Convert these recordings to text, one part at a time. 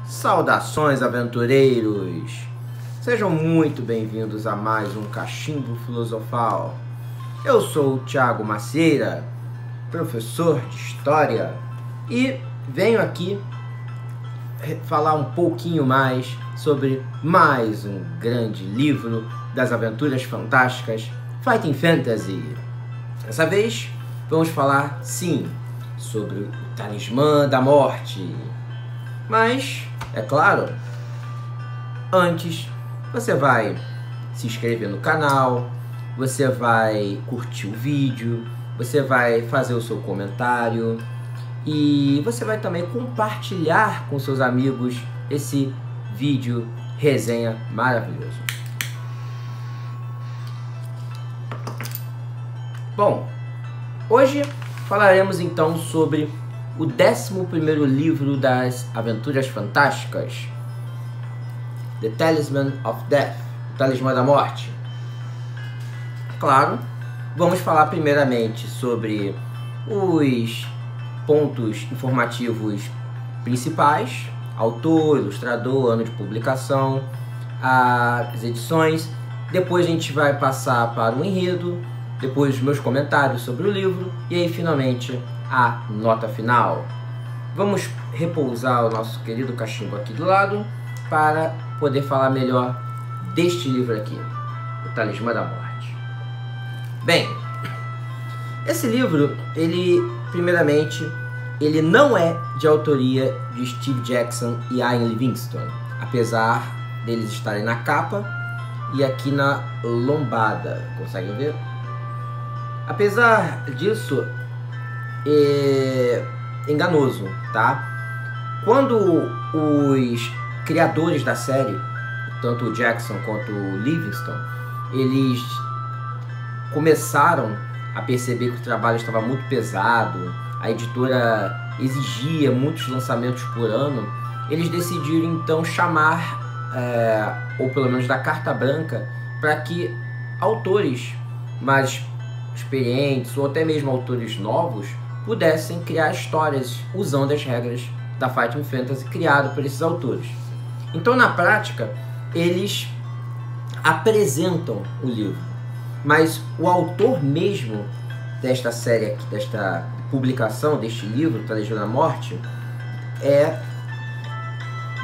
Saudações, aventureiros! Sejam muito bem-vindos a mais um Cachimbo Filosofal. Eu sou o Thiago Macieira, professor de História, e venho aqui falar um pouquinho mais sobre mais um grande livro das aventuras fantásticas, Fighting Fantasy. Dessa vez, vamos falar, sim, sobre o Talismã da Morte. Mas, é claro, antes você vai se inscrever no canal, você vai curtir o vídeo, você vai fazer o seu comentário e você vai também compartilhar com seus amigos esse vídeo resenha maravilhoso. Bom, hoje falaremos então sobre o 11º livro das Aventuras Fantásticas, The Talisman of Death, o Talismã da Morte. Claro, vamos falar primeiramente sobre os pontos informativos principais: autor, ilustrador, ano de publicação, as edições. Depois a gente vai passar para o enredo, depois os meus comentários sobre o livro e aí finalmente a nota final. Vamos repousar o nosso querido cachimbo aqui do lado para poder falar melhor deste livro aqui, O Talismã da Morte. Bem, esse livro, primeiramente, ele não é de autoria de Steve Jackson e Ian Livingstone, apesar deles estarem na capa e aqui na lombada, conseguem ver? Apesar disso, é enganoso, tá? Quando os criadores da série, tanto o Jackson quanto o Livingstone, eles começaram a perceber que o trabalho estava muito pesado, a editora exigia muitos lançamentos por ano, eles decidiram então chamar, ou pelo menos dar carta branca, para que autores mais experientes ou até mesmo autores novos pudessem criar histórias usando as regras da Fighting Fantasy criado por esses autores. Então, na prática, eles apresentam o livro, mas o autor mesmo desta série aqui, desta publicação deste livro, Talismã da Morte, é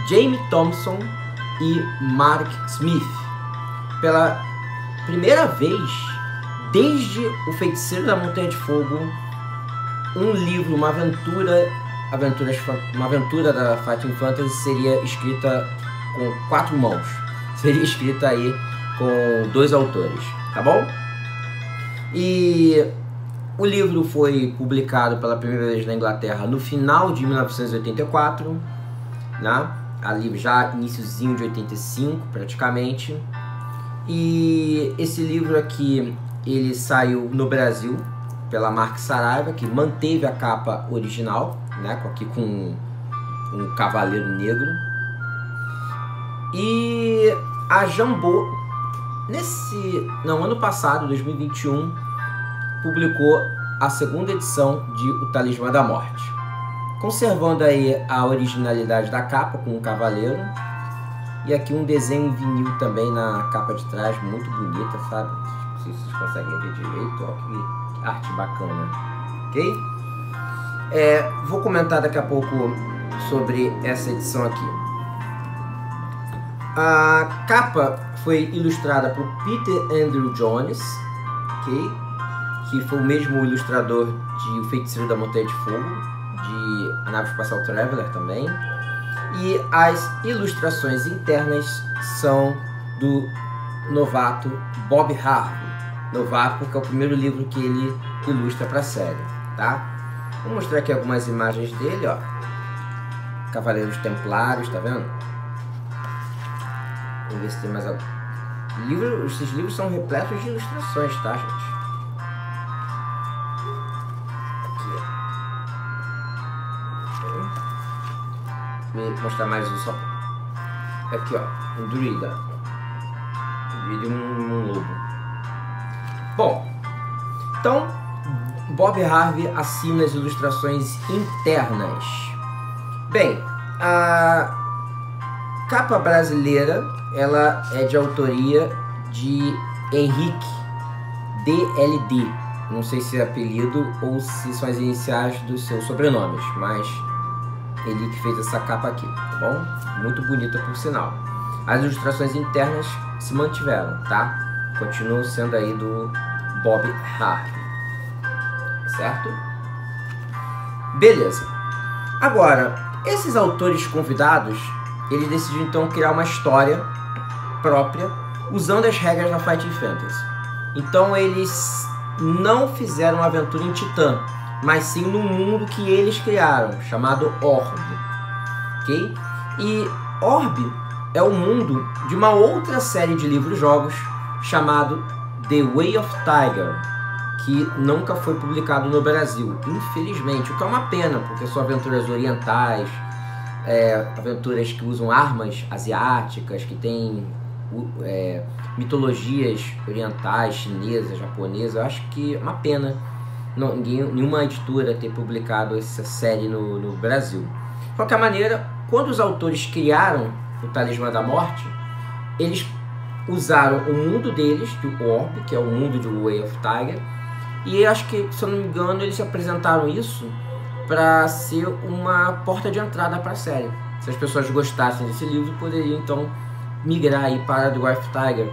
Jamie Thompson e Mark Smith. Pela primeira vez desde O Feiticeiro da Montanha de Fogo, um livro, uma aventura da Fighting Fantasy seria escrita com 4 mãos. Seria escrita aí com 2 autores, tá bom? E o livro foi publicado pela primeira vez na Inglaterra no final de 1984, né? Ali já iniciozinho de 85 praticamente. E esse livro aqui, ele saiu no Brasil pela Mark Saraiva, que manteve a capa original, né, aqui com um cavaleiro negro. E a Jambô, ano passado, 2021, publicou a 2ª edição de O Talismã da Morte, conservando aí a originalidade da capa com um cavaleiro. E aqui um desenho em vinil também na capa de trás, muito bonita, sabe? Não sei se vocês conseguem ver direito, ó, que arte bacana, ok? Vou comentar daqui a pouco sobre essa edição aqui. A capa foi ilustrada por Peter Andrew Jones, ok? Que foi o mesmo ilustrador de O Feiticeiro da Montanha de Fogo, de A Nave Espacial Traveler também. E as ilustrações internas são do novato Bob Harvey. Novato porque é o primeiro livro que ele ilustra para a série, tá? Vou mostrar aqui algumas imagens dele, ó. Cavaleiros Templários, tá vendo? Vamos ver se tem mais algum. Esses livros são repletos de ilustrações, tá, gente? Vou mostrar mais um só. Aqui, ó, um druida. Um druida e um lobo. Bom, então Bob Harvey assina as ilustrações internas. Bem, capa brasileira, ela é de autoria de Henrique DLD. Não sei se é apelido ou se são as iniciais dos seus sobrenomes, mas ele que fez essa capa aqui, tá bom? Muito bonita por sinal. As ilustrações internas se mantiveram, tá? Continuam sendo aí do Bob Harvey, certo? Beleza. Agora, esses autores convidados, eles decidiram então criar uma história própria usando as regras da Fighting Fantasy. Então eles não fizeram uma aventura em Titã, mas sim no mundo que eles criaram, chamado Orb, ok? E Orb é o mundo de uma outra série de livros-jogos chamado The Way of Tiger, que nunca foi publicado no Brasil, infelizmente, o que é uma pena, porque são aventuras orientais, aventuras que usam armas asiáticas, que têm mitologias orientais, chinesas, japonesas. Eu acho que é uma pena nenhuma editora ter publicado essa série no Brasil. De qualquer maneira, quando os autores criaram o Talismã da Morte, eles usaram o mundo deles, do Orb, que é o mundo do Way of Tiger, e acho que, se eu não me engano, eles apresentaram isso para ser uma porta de entrada para a série. Se as pessoas gostassem desse livro, poderiam então migrar aí para The Way of Tiger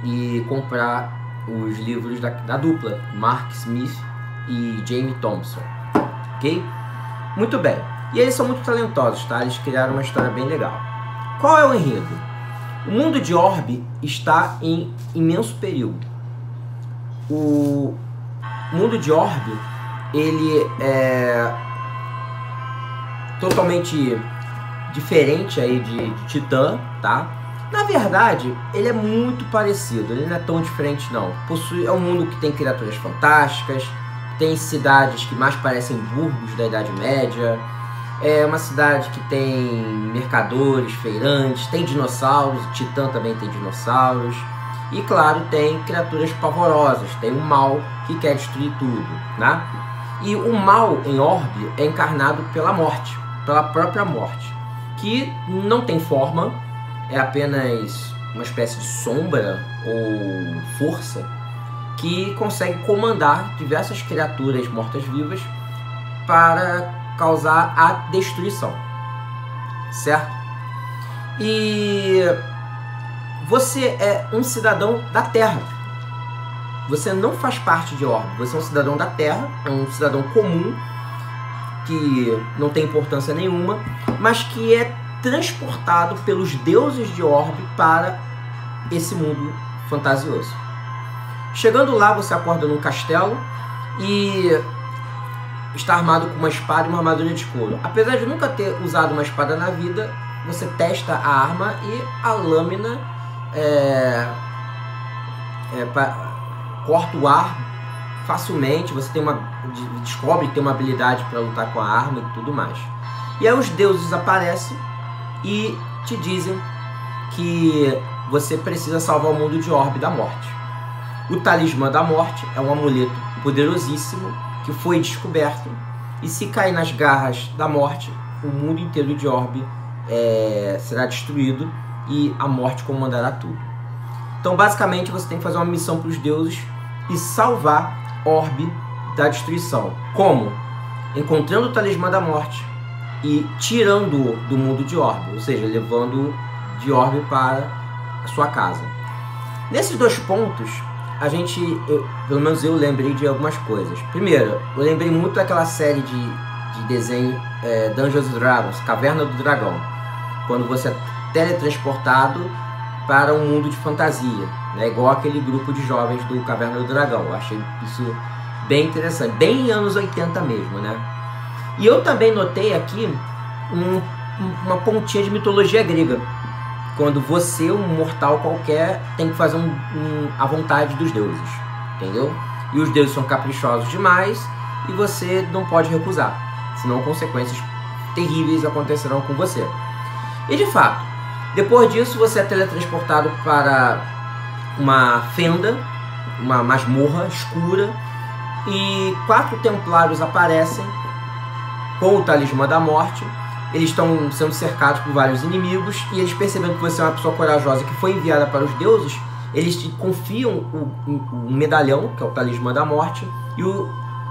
e comprar os livros da dupla, Mark Smith e Jamie Thompson, ok? Muito bem. E eles são muito talentosos, tá? Eles criaram uma história bem legal. Qual é o enredo? O mundo de Orb está em imenso perigo. O mundo de Orb, ele é totalmente diferente aí de Titã, tá? Na verdade, ele é muito parecido, ele não é tão diferente não. É um mundo que tem criaturas fantásticas, tem cidades que mais parecem burgos da Idade Média, é uma cidade que tem mercadores, feirantes, tem dinossauros, Titã também tem dinossauros, e claro, tem criaturas pavorosas, tem o mal que quer destruir tudo, né? E o mal em Orb é encarnado pela morte, pela própria morte, que não tem forma, é apenas uma espécie de sombra ou força que consegue comandar diversas criaturas mortas-vivas para causar a destruição, certo? E você é um cidadão da Terra. Você não faz parte de Orb, você é um cidadão da Terra, é um cidadão comum que não tem importância nenhuma, mas que é transportado pelos deuses de Orb para esse mundo fantasioso. Chegando lá, você acorda num castelo e está armado com uma espada e uma armadura de couro. Apesar de nunca ter usado uma espada na vida, você testa a arma e a lâmina corta o ar facilmente. Você descobre que tem uma habilidade para lutar com a arma e tudo mais. E aí os deuses aparecem e te dizem que você precisa salvar o mundo de Orb da morte. O Talismã da Morte é um amuleto poderosíssimo que foi descoberto, e se cair nas garras da morte, o mundo inteiro de Orb será destruído e a morte comandará tudo. Então basicamente você tem que fazer uma missão para os deuses e salvar Orb da destruição. Como? Encontrando o Talismã da Morte e tirando-o do mundo de Orb, ou seja, levando-o de Orb para a sua casa. Nesses dois pontos, pelo menos eu lembrei de algumas coisas. Primeiro, eu lembrei muito daquela série de desenho Dungeons & Dragons, Caverna do Dragão, quando você é teletransportado para um mundo de fantasia, né? Igual aquele grupo de jovens do Caverna do Dragão. Eu achei isso bem interessante, bem anos 80 mesmo, né? E eu também notei aqui uma pontinha de mitologia grega, quando você, um mortal qualquer, tem que fazer a vontade dos deuses, entendeu? E os deuses são caprichosos demais e você não pode recusar, senão consequências terríveis acontecerão com você. E de fato, depois disso você é teletransportado para uma fenda, uma masmorra escura, e 4 templários aparecem com o Talismã da Morte eles estão sendo cercados por vários inimigos e eles percebendo que você é uma pessoa corajosa que foi enviada para os deuses, eles te confiam o medalhão, que é o talismã da morte, e o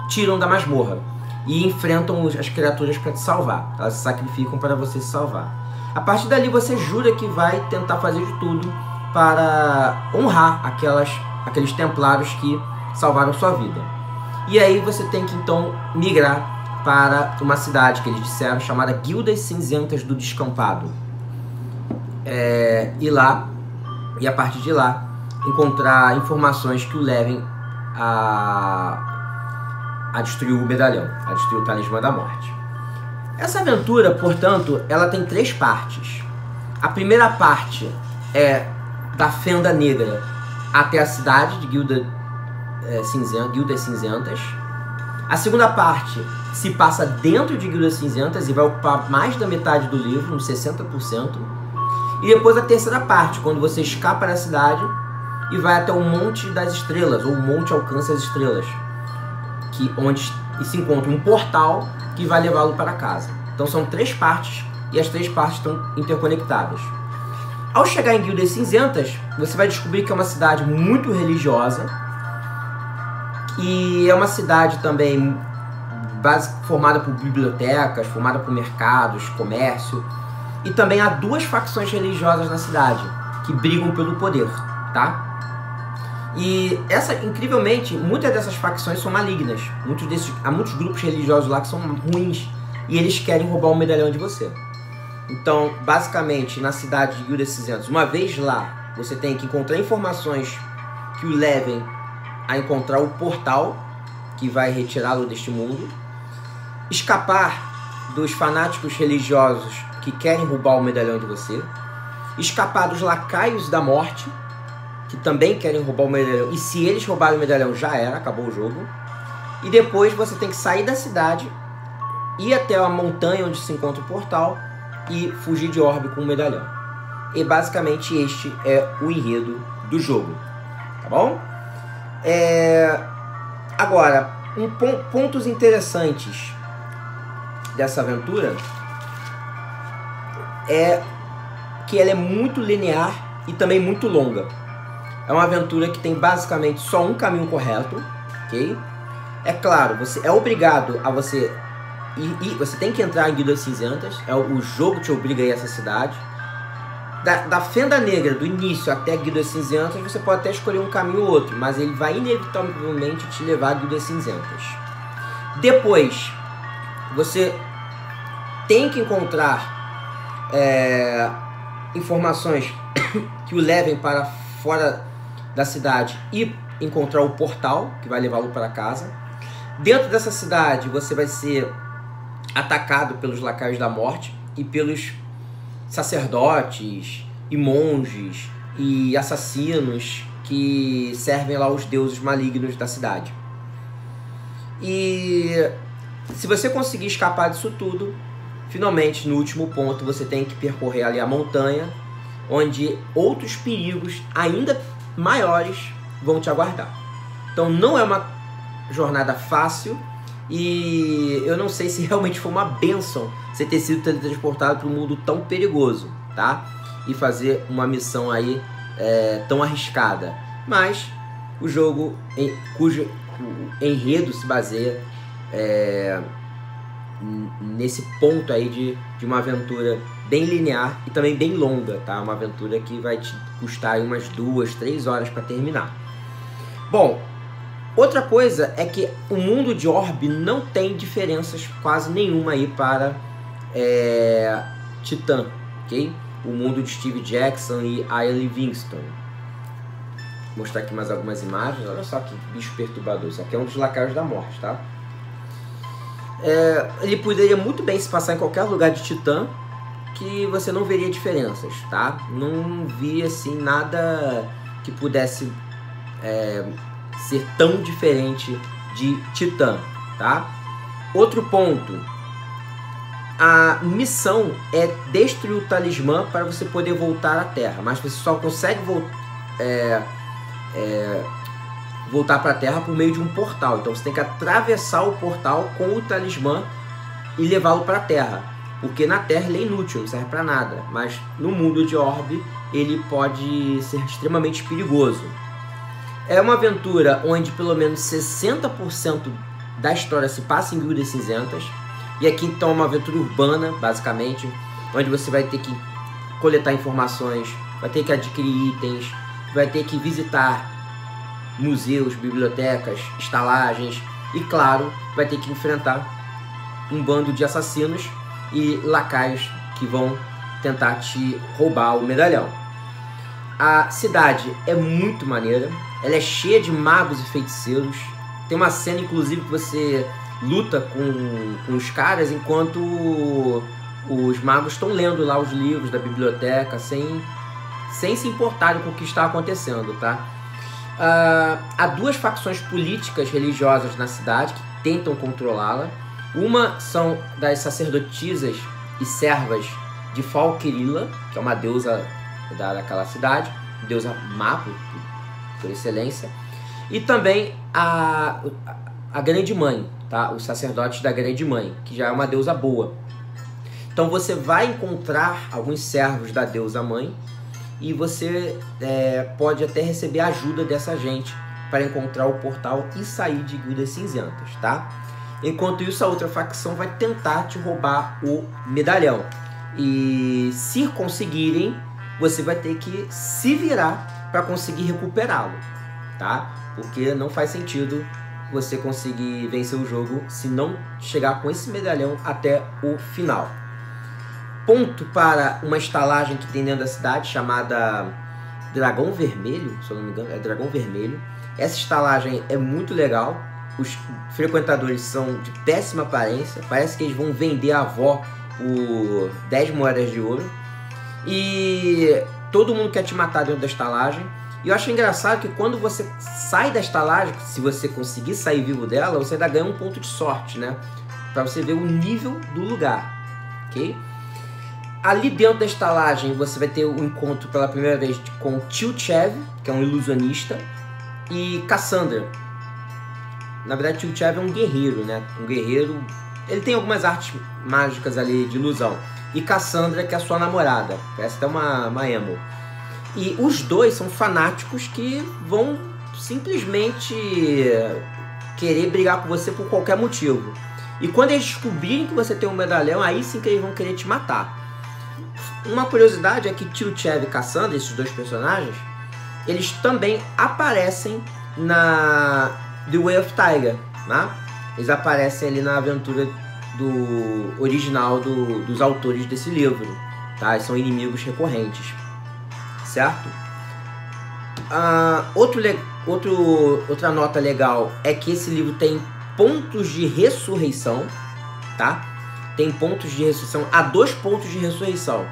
tiram da masmorra e enfrentam as criaturas para te salvar. Elas se sacrificam para você se salvar. A partir dali você jura que vai tentar fazer de tudo para honrar aqueles templários que salvaram sua vida. E aí você tem que então migrar para uma cidade que eles disseram chamada Guildas Cinzentas do Descampado. E a partir de lá encontrar informações que o levem a destruir o medalhão, a destruir o talismã da morte. Essa aventura, portanto, ela tem 3 partes. A primeira parte é da Fenda Negra até a cidade de Guildas Cinzentas. A segunda parte se passa dentro de Guildas Cinzentas e vai ocupar mais da metade do livro, uns 60%. E depois a terceira parte, quando você escapa da cidade e vai até o Monte das Estrelas, ou o Monte Alcança as Estrelas, onde se encontra um portal que vai levá-lo para casa. Então são 3 partes e as 3 partes estão interconectadas. Ao chegar em Guildas Cinzentas, você vai descobrir que é uma cidade muito religiosa e é uma cidade também formada por bibliotecas, formada por mercados, comércio, e também há 2 facções religiosas na cidade que brigam pelo poder, tá? E incrivelmente, muitas dessas facções são malignas. Há muitos grupos religiosos lá que são ruins e eles querem roubar o medalhão de você. Então, basicamente, na cidade de Guildas Cinzentas, uma vez lá, você tem que encontrar informações que o levem a encontrar o portal que vai retirá-lo deste mundo, escapar dos fanáticos religiosos que querem roubar o medalhão de você, escapar dos lacaios da morte, que também querem roubar o medalhão, e se eles roubarem o medalhão já era, acabou o jogo. E depois você tem que sair da cidade, ir até a montanha onde se encontra o portal e fugir de Orbe com o medalhão. E basicamente este é o enredo do jogo, tá bom? Agora, pontos interessantes dessa aventura é que ela é muito linear e também muito longa. É uma aventura que tem basicamente só um caminho correto, ok? É claro, você é obrigado a você ir, você tem que entrar em Guildas Cinzentas, o jogo te obriga a ir a essa cidade. Da Fenda Negra, do início até Guildas Cinzentas, você pode até escolher um caminho ou outro, mas ele vai inevitavelmente te levar a Guildas Cinzentas. Depois, você tem que encontrar informações que o levem para fora da cidade e encontrar o portal que vai levá-lo para casa. Dentro dessa cidade você vai ser atacado pelos lacaios da morte e pelos sacerdotes e monges e assassinos que servem lá os deuses malignos da cidade. E se você conseguir escapar disso tudo, finalmente no último ponto você tem que percorrer ali a montanha, onde outros perigos ainda maiores vão te aguardar. Então não é uma jornada fácil e eu não sei se realmente foi uma bênção você ter sido teletransportado para um mundo tão perigoso, tá? E fazer uma missão aí tão arriscada. Mas o jogo cujo enredo se baseia nesse ponto aí de uma aventura bem linear e também bem longa, tá? Uma aventura que vai te custar aí umas 2, 3 horas para terminar. Bom, outra coisa é que o mundo de Orbe não tem diferenças quase nenhuma aí para Titã, ok? O mundo de Steve Jackson e Ian Livingstone. Vou mostrar aqui mais algumas imagens. Olha só que bicho perturbador. Isso aqui é um dos lacaios da morte, tá? Ele poderia muito bem se passar em qualquer lugar de Titã, que você não veria diferenças, tá? Não vi assim nada que pudesse ser tão diferente de Titã, tá? Outro ponto, a missão é destruir o talismã para você poder voltar à Terra, mas você só consegue voltar para a Terra por meio de um portal. Então você tem que atravessar o portal com o talismã e levá-lo para a Terra. porque na Terra ele é inútil, não serve para nada, mas no mundo de Orbe ele pode ser extremamente perigoso. É uma aventura onde pelo menos 60% da história se passa em Guildas Cinzentas, e aqui então é uma aventura urbana, basicamente, onde você vai ter que coletar informações, vai ter que adquirir itens, vai ter que visitar museus, bibliotecas, estalagens e, claro, vai ter que enfrentar um bando de assassinos e lacaios que vão tentar te roubar o medalhão. A cidade é muito maneira, ela é cheia de magos e feiticeiros. Tem uma cena, inclusive, que você luta com os caras enquanto os magos estão lendo lá os livros da biblioteca sem se importarem com o que está acontecendo, tá? Há duas facções políticas religiosas na cidade que tentam controlá-la. Uma são das sacerdotisas e servas de Falquirilla, que é uma deusa daquela cidade, deusa má por excelência, e também a Grande Mãe, tá? Os sacerdotes da Grande Mãe, que já é uma deusa boa. Então você vai encontrar alguns servos da deusa Mãe e você pode até receber a ajuda dessa gente para encontrar o portal e sair de Guildas Cinzentas, tá? Enquanto isso, a outra facção vai tentar te roubar o medalhão. E se conseguirem, você vai ter que se virar para conseguir recuperá-lo, tá? Porque não faz sentido você conseguir vencer o jogo se não chegar com esse medalhão até o final. Ponto para uma estalagem que tem dentro da cidade chamada Dragão Vermelho, se eu não me engano, é Dragão Vermelho. Essa estalagem é muito legal. Os frequentadores são de péssima aparência, parece que eles vão vender a avó por 10 moedas de ouro. E todo mundo quer te matar dentro da estalagem. E eu acho engraçado que quando você sai da estalagem, se você conseguir sair vivo dela, você ainda ganha um ponto de sorte, né? Pra você ver o nível do lugar, ok? Ali dentro da estalagem você vai ter um encontro pela primeira vez com Tilchev, que é um ilusionista, e Cassandra. Na verdade, Tilchev é um guerreiro, né? Um guerreiro... Ele tem algumas artes mágicas ali de ilusão. E Cassandra, que é a sua namorada. Parece até uma emo. E os dois são fanáticos que vão simplesmente querer brigar com você por qualquer motivo. E quando eles descobrirem que você tem um medalhão, aí sim que eles vão querer te matar. Uma curiosidade é que Tilchev e Cassandra, esses dois personagens, eles também aparecem na The Way of Tiger, né? Eles aparecem ali na aventura original dos autores desse livro, tá? Eles são inimigos recorrentes, certo? Outra nota legal é que esse livro tem pontos de ressurreição, tá? Tem pontos de ressurreição, há 2 pontos de ressurreição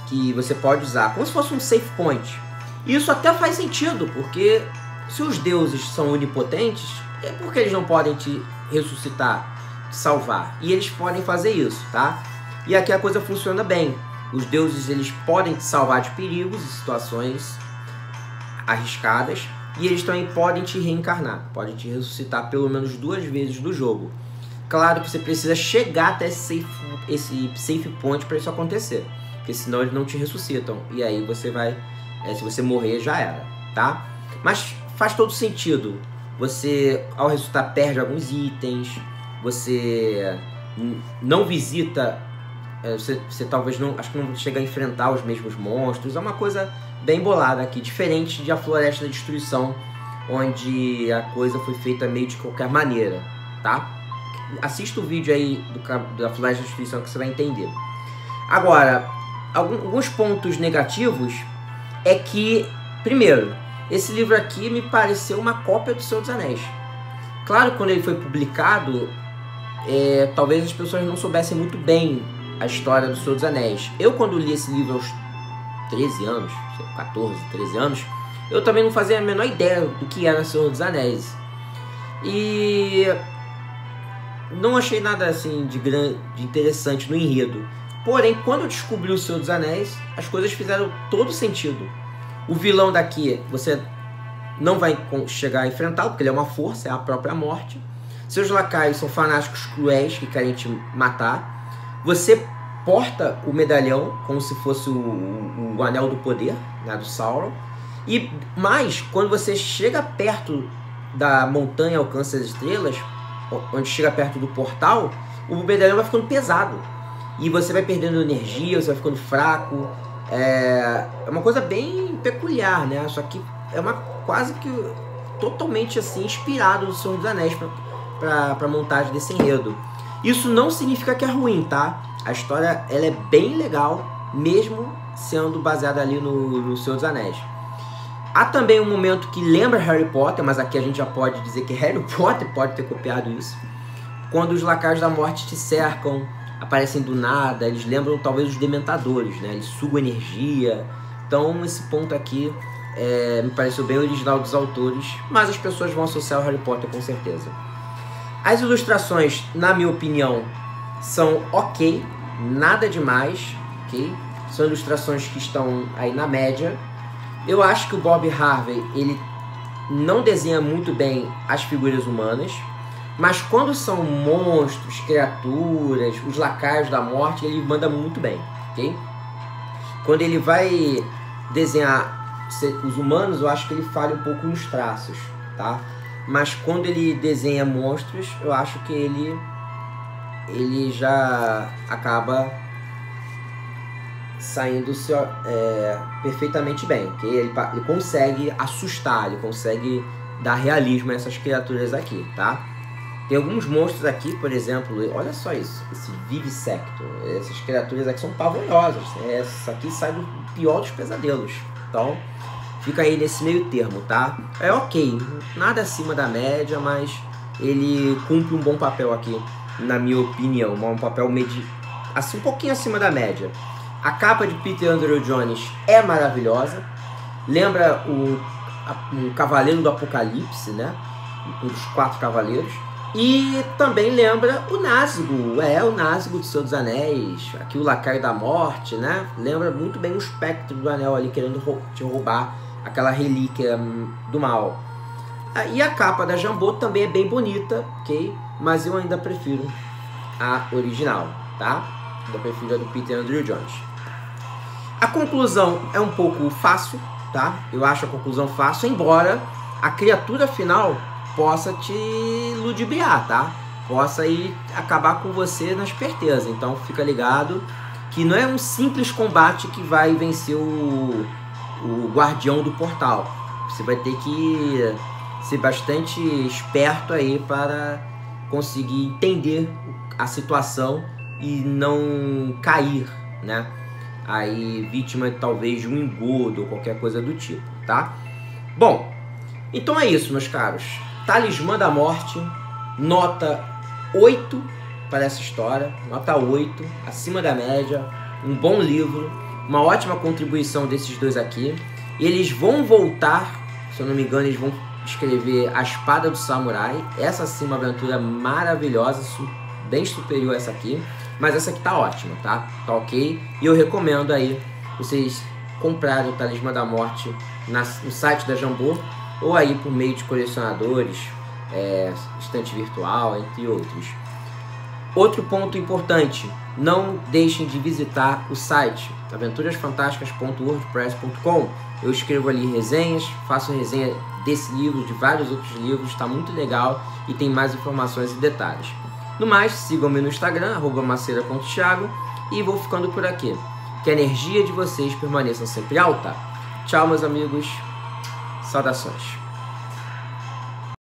que você pode usar, como se fosse um save point. E isso até faz sentido, porque se os deuses são onipotentes, é porque eles não podem te ressuscitar, te salvar. E eles podem fazer isso, tá? E aqui a coisa funciona bem. Os deuses, eles podem te salvar de perigos e situações arriscadas. E eles também podem te reencarnar. Podem te ressuscitar pelo menos 2 vezes no jogo. Claro que você precisa chegar até esse safe point para isso acontecer. Porque senão eles não te ressuscitam. E aí você vai... se você morrer, já era, tá? Mas faz todo sentido. Você, ao ressuscitar, perde alguns itens. Você não visita... Você talvez não... Acho que não chega a enfrentar os mesmos monstros. É uma coisa bem bolada aqui. Diferente de A Floresta da Destruição, onde a coisa foi feita meio de qualquer maneira, tá? Assista o vídeo aí da Floresta da Destruição que você vai entender. Agora, alguns pontos negativos é que, primeiro, esse livro aqui me pareceu uma cópia do Senhor dos Anéis. Claro, quando ele foi publicado, talvez as pessoas não soubessem muito bem a história do Senhor dos Anéis. Eu, quando li esse livro aos 13 anos, 14, 13 anos, eu também não fazia a menor ideia do que era o Senhor dos Anéis. E não achei nada assim de interessante no enredo. Porém, quando eu descobri o Senhor dos Anéis, as coisas fizeram todo sentido. O vilão daqui, você não vai chegar a enfrentá-lo, porque ele é uma força, é a própria morte. Seus lacaios são fanáticos cruéis que querem te matar. Você porta o medalhão como se fosse o anel do poder, né, do Sauron. Mas quando você chega perto da montanha Alcance das Estrelas, onde chega perto do portal, o medalhão vai ficando pesado. E você vai perdendo energia, você vai ficando fraco. É uma coisa bem peculiar, né? Só que é quase que totalmente assim inspirado no Senhor dos Anéis para a montagem desse enredo. Isso não significa que é ruim, tá? A história ela é bem legal, mesmo sendo baseada ali no Senhor dos Anéis. Há também um momento que lembra Harry Potter, mas aqui a gente já pode dizer que Harry Potter pode ter copiado isso. Quando os Lacaios da Morte te cercam, aparecem do nada, eles lembram talvez os Dementadores, né? Eles sugam energia. Então esse ponto aqui me pareceu bem original dos autores, mas as pessoas vão associar o Harry Potter com certeza. As ilustrações, na minha opinião, são ok, nada demais, ok? São ilustrações que estão aí na média. Eu acho que o Bob Harvey, ele não desenha muito bem as figuras humanas, mas quando são monstros, criaturas, os lacaios da morte, ele manda muito bem, ok? Quando ele vai desenhar os humanos, eu acho que ele falha um pouco nos traços, tá? Mas quando ele desenha monstros, eu acho que ele já acaba saindo perfeitamente bem, okay? Ele consegue assustar, ele consegue dar realismo a essas criaturas aqui, tá? Tem alguns monstros aqui, por exemplo, olha só isso, esse Vivisector, essas criaturas aqui são pavorosas, essa aqui sai do pior dos pesadelos, então fica aí nesse meio termo, tá? É ok, nada acima da média, mas ele cumpre um bom papel aqui, na minha opinião, um papel assim, um pouquinho acima da média. A capa de Peter Andrew Jones é maravilhosa, lembra o Cavaleiro do Apocalipse, né? Um dos 4 cavaleiros. E também lembra o Nazgûl, o Nazgûl do Senhor dos Anéis, aqui o Lacaio da Morte, né? Lembra muito bem o espectro do anel ali querendo te roubar aquela relíquia do mal. E a capa da Jambô também é bem bonita, ok? Mas eu ainda prefiro a original, tá? Ainda prefiro a do Peter Andrew Jones. A conclusão é um pouco fácil, tá? Eu acho a conclusão fácil, embora a criatura final possa te ludibriar, tá? Possa ir acabar com você na esperteza. Então fica ligado que não é um simples combate que vai vencer o guardião do portal. Você vai ter que ser bastante esperto aí para conseguir entender a situação e não cair, né? Aí vítima talvez de um engodo ou qualquer coisa do tipo, tá? Bom, então é isso, meus caros. Talismã da Morte, nota 8 para essa história, nota 8, acima da média, um bom livro, uma ótima contribuição desses dois aqui. E eles vão voltar, se eu não me engano, eles vão escrever A Espada do Samurai. Essa sim é uma aventura maravilhosa, bem superior a essa aqui, mas essa aqui tá ótima, tá? Tá ok? E eu recomendo aí vocês comprarem o Talismã da Morte no site da Jambô, ou aí por meio de colecionadores, estante virtual, entre outros. Outro ponto importante, não deixem de visitar o site aventurasfantásticas.wordpress.com. Eu escrevo ali resenhas, faço resenha desse livro, de vários outros livros, está muito legal e tem mais informações e detalhes. No mais, sigam-me no Instagram, @maceira.thiago, e vou ficando por aqui. Que a energia de vocês permaneça sempre alta. Tchau, meus amigos. Saudações.